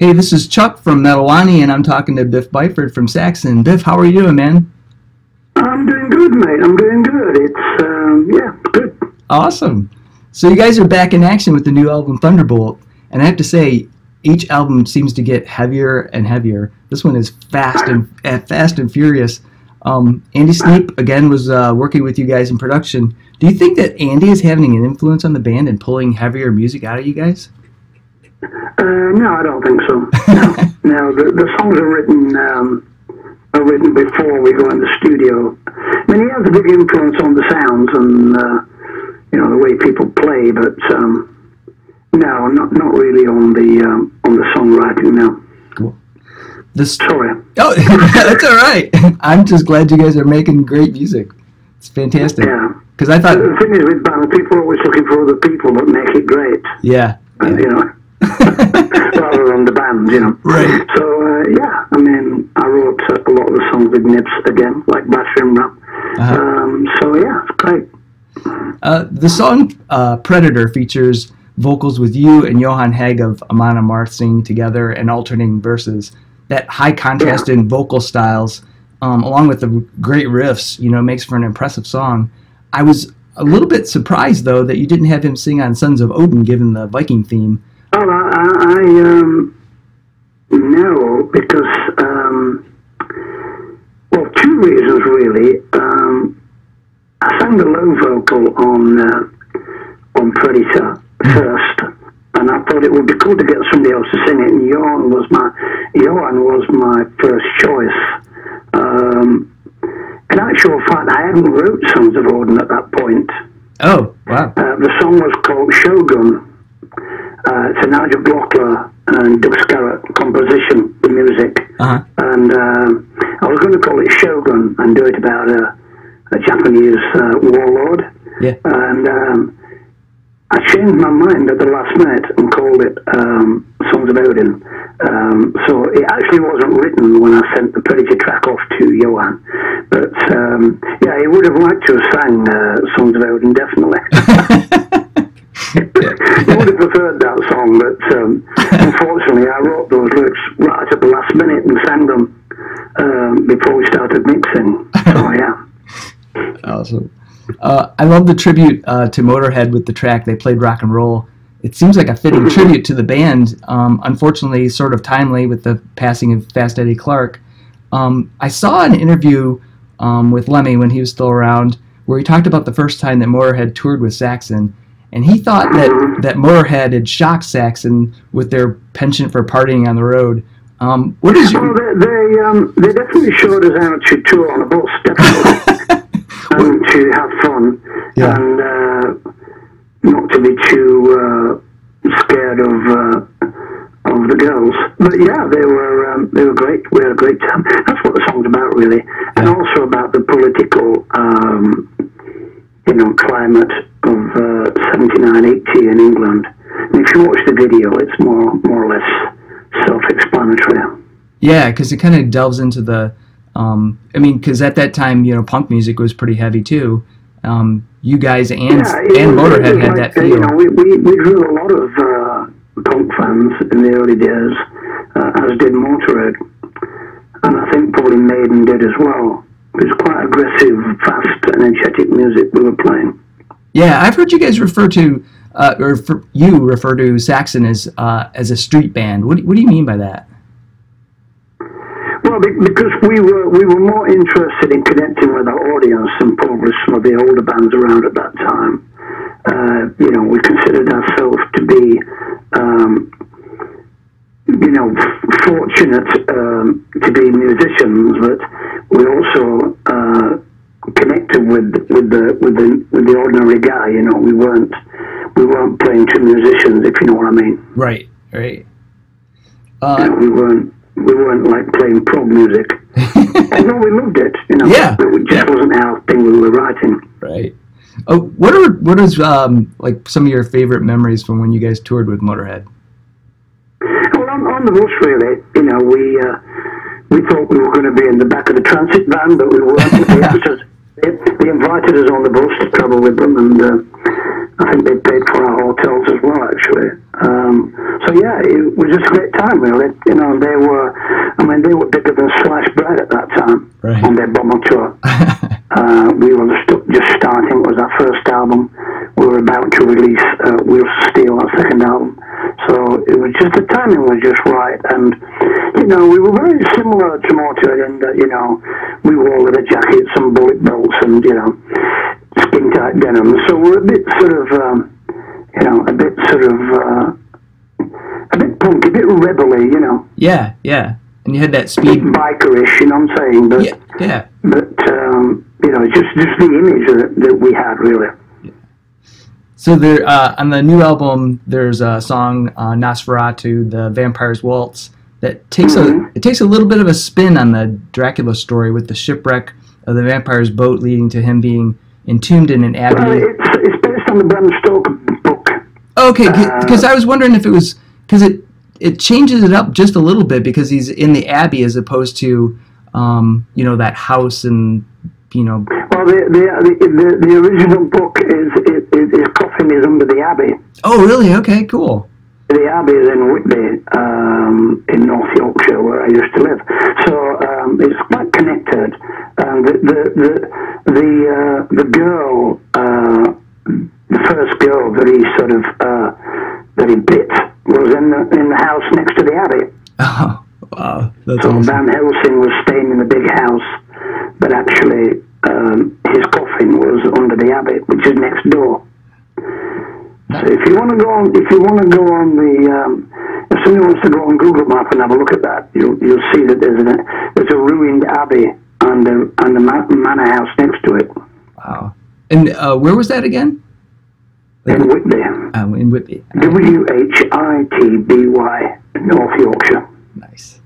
Hey, this is Chuck from Wani, and I'm talking to Biff Byford from Saxon. Biff, how are you doing, man? I'm doing good, mate. I'm doing good. It's, yeah, good. Awesome. So you guys are back in action with the new album, Thunderbolt. And I have to say, each album seems to get heavier and heavier. This one is fast and furious. Andy Sneap, again, was working with you guys in production. Do you think that Andy is having an influence on the band and pulling heavier music out of you guys? No, I don't think so. No, the songs are written before we go in the studio. I mean, he has a big influence on the sounds and the way people play, but no, not really on the songwriting. No. Cool. Sorry. Oh, that's all right. I'm just glad you guys are making great music. It's fantastic. Yeah. Because I thought the thing is with bands, people are always looking for other people that make it great. Yeah. Rather than the band, Right. So, yeah, I mean, I wrote a lot of the songs with Nips again, like Bathroom Rap. So, yeah, it's great. The song Predator features vocals with you and Johan Hegg of Amon Amarth singing together and alternating verses. That high contrast in vocal styles, along with the great riffs, makes for an impressive song. I was a little bit surprised, though, that you didn't have him sing on Sons of Odin, given the Viking theme. Oh, no, because, well, two reasons, really. I sang the low vocal on Predator first, and I thought it would be cool to get somebody else to sing it, and Johan was my first choice. In actual fact, I hadn't wrote Sons of Odin at that point. Oh, wow. The song was called Shogun. It's a Nigel Glockler and Doug Scarrett composition, the music. And I was going to call it Shogun and do it about a Japanese warlord. Yeah. And I changed my mind at the last minute and called it Songs of Odin. So it actually wasn't written when I sent the Predator track off to Johan. But yeah, he would have liked to have sang Songs of Odin, definitely. He would have preferred that song, but unfortunately I wrote those lyrics right at the last minute and sang them before we started mixing. So yeah. Awesome. I love the tribute to Motörhead with the track They Played Rock and Roll. It seems like a fitting tribute to the band, unfortunately sort of timely with the passing of Fast Eddie Clarke. I saw an interview with Lemmy when he was still around where he talked about the first time that Motorhead toured with Saxon, and he thought that Motorhead had shocked Saxon with their penchant for partying on the road. What is your... Well, they definitely showed us how to tour on a bus, definitely. And to have fun, and not to be too scared of the girls. But yeah, they were great. We had a great time. That's what the song's about, really, and also about the political, climate of 79, 80 in England. And if you watch the video, it's more or less self-explanatory. Yeah, because it kind of delves into the. I mean, because at that time, punk music was pretty heavy too. You guys and Motorhead had that feel. We drew a lot of punk fans in the early days, as did Motorhead, and I think probably Maiden did as well. It was quite aggressive, fast, energetic music we were playing. Yeah, I've heard you guys refer to, you refer to Saxon as a street band. What do you mean by that? Well, because we were more interested in connecting with our audience than probably some of the older bands around at that time. We considered ourselves to be, fortunate to be musicians, but we also connected with the ordinary guy. We weren't playing to musicians, if you know what I mean. Right. We weren't like playing prog music. Although we loved it, Yeah. But it just wasn't our thing we were writing. Right. Oh, what is like some of your favorite memories from when you guys toured with Motorhead? Well, on the bus, really, we thought we were going to be in the back of the transit van, but we weren't. They invited us on the bus to travel with them, and I think they paid for our hotels as well, actually. So yeah, was just a great time, really. You know, they were bigger than sliced bread at that time on their Bomber tour. We were just starting. It was our first album. We were about to release Wheels of Steel, our second album. So it was just, the timing was just right. And, you know, we were very similar to Motörhead in that, you know, we wore leather jackets and bullet belts and, you know, skin-tight denim. So we're a bit sort of, you know, a bit punky, a bit rebel-y, you know. Yeah, yeah. And you had that speed. Bikerish, you know what I'm saying? But, yeah. But, you know, just the image that we had, really. So there, on the new album, there's a song, Nosferatu, the Vampire's Waltz, that takes it takes a little bit of a spin on the Dracula story with the shipwreck of the vampire's boat leading to him being entombed in an abbey. Well, it's based on the Bram Stoker book. Okay, because I was wondering if it was, because it changes it up just a little bit because he's in the abbey as opposed to, you know, that house and, you know. Well, the original book is his coffin is under the abbey. Oh, really? Okay, cool. The abbey is in Whitby, in North Yorkshire, where I used to live. So it's quite connected. The girl, the first girl that he sort of that he bit was in the house next to the abbey. Oh, wow! That's so awesome. Van Helsing was staying in the big house, but actually his coffin was under the abbey, which is next door. So if you want to go on, if somebody wants to go on Google Map and have a look at that, you'll see that there's a ruined abbey and the manor house next to it. Wow! And where was that again? In Whitby. In Whitby. WHITBY, North Yorkshire. Nice.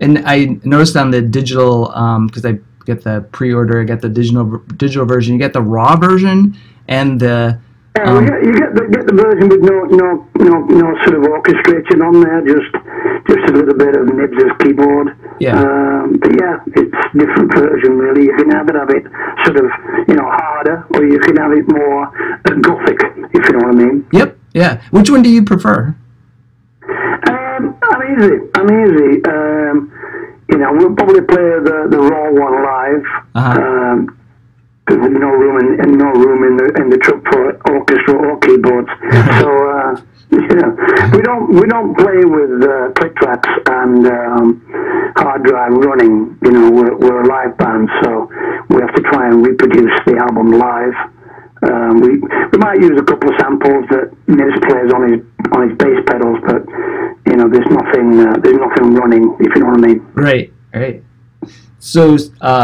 And I noticed on the digital, because I get the pre-order, I get the digital version. You get the raw version and the. You get the version with no sort of orchestration on there, just a little bit of Nibs' keyboard. Yeah. But yeah, it's a different version really. You can have it sort of, you know, harder, or you can have it more gothic, if you know what I mean. Yep. Yeah. Which one do you prefer? I'm easy. You know, we'll probably play the raw one live. Because there's no room in the truck for orchestra or keyboards. So you know, we don't play with click tracks and hard drive running. You know, we're a live band, so we have to try and reproduce the album live. We might use a couple of samples that Nils plays on his bass pedals, but you know, there's nothing running, if you know what I mean. Right. So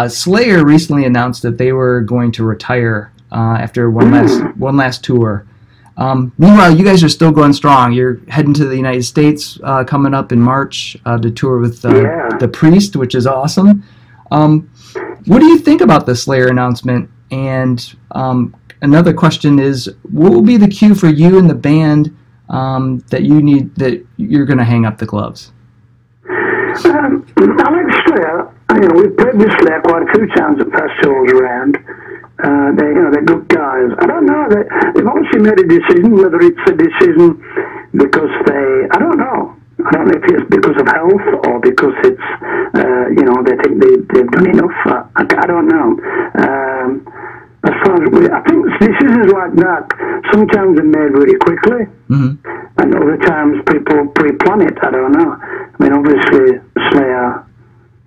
Slayer recently announced that they were going to retire after one last tour. Meanwhile, you guys are still going strong. You're heading to the United States coming up in March to tour with the Priest, which is awesome. What do you think about the Slayer announcement? And another question is, what will be the cue for you and the band that you're going to hang up the gloves? I like Slayer. You know, we've played with Slayer quite a few times at festivals around. They're good guys. I don't know. They've obviously made a decision. Whether it's a decision because I don't know if it's because of health or because it's, you know, they think they've done enough. I don't know. As far as I think decisions like that sometimes are made really quickly, and other times people pre-plan it. I don't know. I mean, obviously Slayer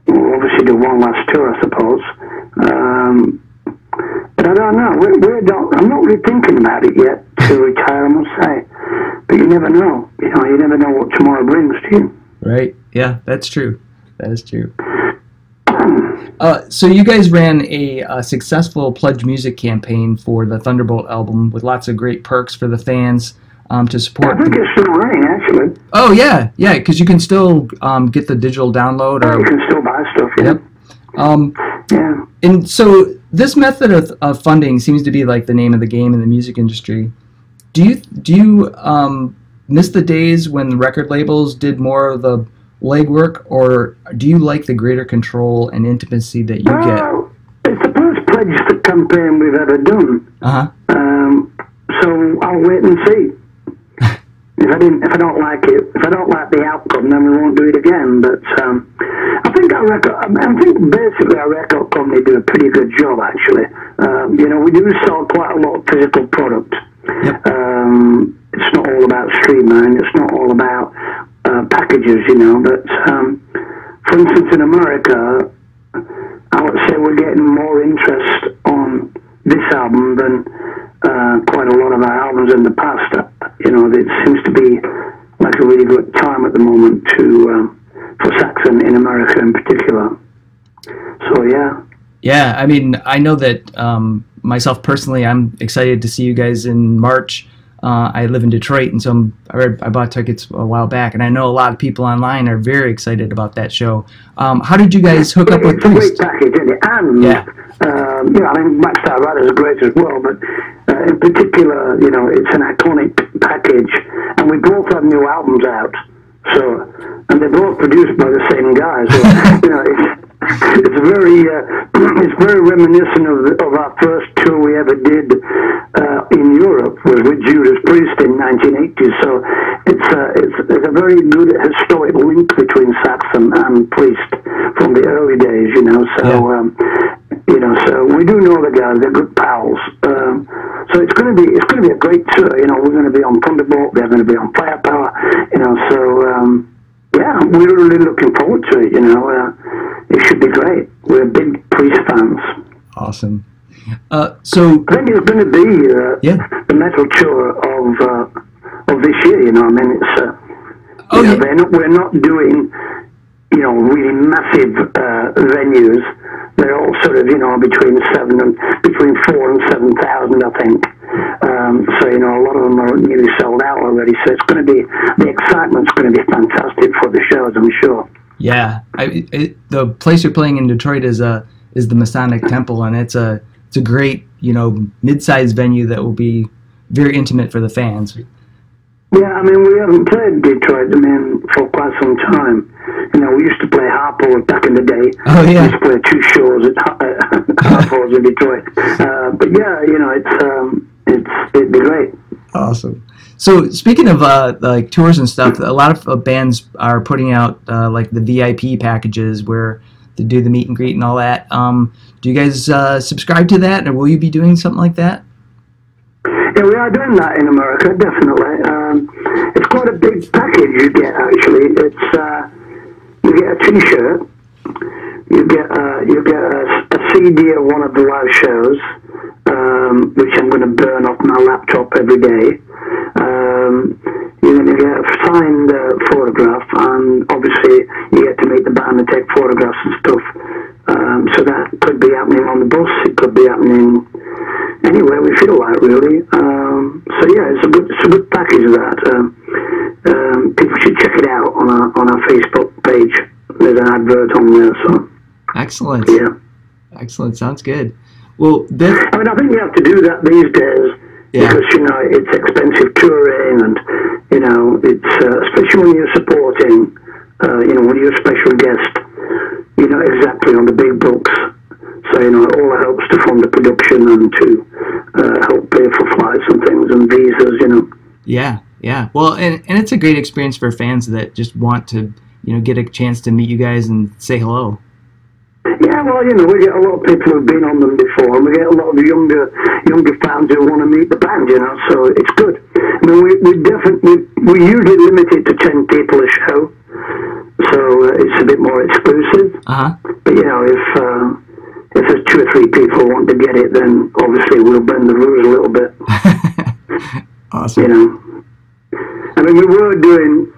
will obviously do one last tour, I suppose. But I don't know. I'm not really thinking about it yet to retire, I must say. But you never know. You know, you never know what tomorrow brings to you. Right. Yeah, that's true. That is true. So you guys ran a successful Pledge Music campaign for the Thunderbolt album with lots of great perks for the fans to support. I think it's still running, actually. Oh, yeah, because you can still get the digital download. You can still buy stuff, yeah. Yep. And so this method of funding seems to be like the name of the game in the music industry. Do you miss the days when the record labels did more of the legwork, or do you like the greater control and intimacy that you get? It's the first Pledge campaign we've ever done. So I'll wait and see. If if I don't like it, if I don't like the outcome, then we won't do it again. But I think basically our record company do a pretty good job, actually. You know, we do sell quite a lot of physical product. Yep. It's not all about streaming. It's not all about packages, you know. But for instance, in America, I would say we're getting more interest on this album than quite a lot of our albums in the past. You know, it seems to be like a really good time at the moment for Saxon in America in particular. So yeah. Yeah, I mean, I know that myself personally, I'm excited to see you guys in March. I live in Detroit, and so I bought tickets a while back, and I know a lot of people online are very excited about that show. How did you guys hook up with Priest? It's a great package, isn't it? And, yeah. I mean, Max Rider is great as well, but in particular, you know, it's an iconic package, and we both have new albums out, so, and they're both produced by the same guys, so, you know, it's very reminiscent of our first tour we ever did in Europe, was with Judas Priest in 1980. So it's a very good historic link between Saxon and Priest from the early days, you know. So you know, so we do know the guys; they're good pals. So it's going to be a great tour. You know, we're going to be on Thunderbolt, they're going to be on Firepower. You know, so. Yeah, we're really looking forward to it, you know. It should be great. We're big Priest fans. Awesome. So I think it's going to be the metal tour of this year, you know. I mean, it's we're not doing, you know, really massive venues. They're all sort of, you know, between 4,000 and 7,000, I think. So, you know, a lot of them are nearly sold out already. So it's going to be, the excitement's going to be fantastic for the shows, I'm sure. Yeah, the place you're playing in Detroit is the Masonic Temple, and it's a great, you know, mid-sized venue that will be very intimate for the fans. Yeah, I mean, we haven't played Detroit, I mean, for quite some time. You know, we used to play Harpo back in the day. Oh, yeah. We used to play 2 shows at Harpo's in Detroit. But yeah, you know, it'd be great. Awesome. So speaking of like tours and stuff, a lot of bands are putting out like the VIP packages where they do the meet and greet and all that. Do you guys subscribe to that, or will you be doing something like that? Yeah, we are doing that in America, definitely. It's quite a big package you get, actually. It's you get a T-shirt, you get a CD of one of the live shows, which I'm going to burn off my laptop every day. You're going to get a signed photograph, and obviously you get to meet the band and take photographs and stuff. So that could be happening on the bus, it could be happening anywhere we feel like, really. So yeah, it's a good package of that. People should check it out on our Facebook page. There's an advert on there. So excellent. Yeah, excellent. Sounds good. Well, I mean, I think you have to do that these days because you know it's expensive touring, and you know it's especially when you're supporting. You know, when you're a special guest, you're not exactly on the big books. So, you know, it all helps to fund the production and to help pay for flights and things and visas, you know. Yeah, yeah. Well, and it's a great experience for fans that just want to, you know, get a chance to meet you guys and say hello. Yeah, well, you know, we get a lot of people who've been on them before, and we get a lot of younger fans who want to meet the band, you know, so it's good. I mean, we usually limit it to 10 people a show, so it's a bit more exclusive. But, you know, if there's 2 or 3 people who want to get it, then obviously we'll bend the rules a little bit. Awesome. You know, I mean, we were doing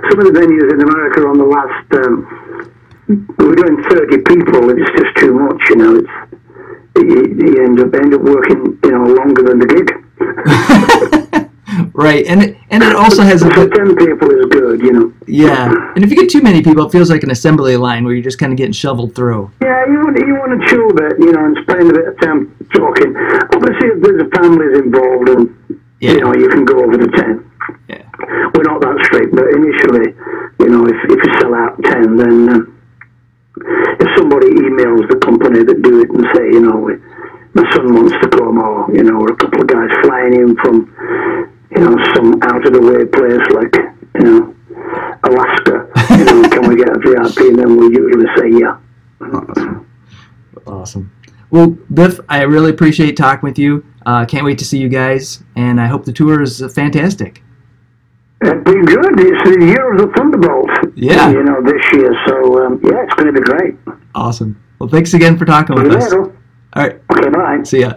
some of the venues in America on the last. We were doing 30 people. It's just too much, you know. You end up working, you know, longer than the gig. Right, and it also has. So 10 people is good, you know. Yeah, and if you get too many people, it feels like an assembly line where you're just kind of getting shoveled through. Yeah, you want to chill a bit, you know, and spend a bit of time talking. Obviously, if there's a families involved, and you know, you can go over the 10. Yeah, we're not that strict, but initially, you know, if you sell out 10, then if somebody emails the company that do it and say, you know, my son wants to come, or you know, or a couple of guys flying in from, you some out of the way place like, Alaska, can we get a VIP? And then we usually say yeah. Awesome. Well, Biff, I really appreciate talking with you. Can't wait to see you guys, and I hope the tour is fantastic. It'd be good. It's the year of the Thunderbolt. Yeah. This year. So, it's going to be great. Awesome. Well, thanks again for talking with us. All right. Okay, bye. See ya.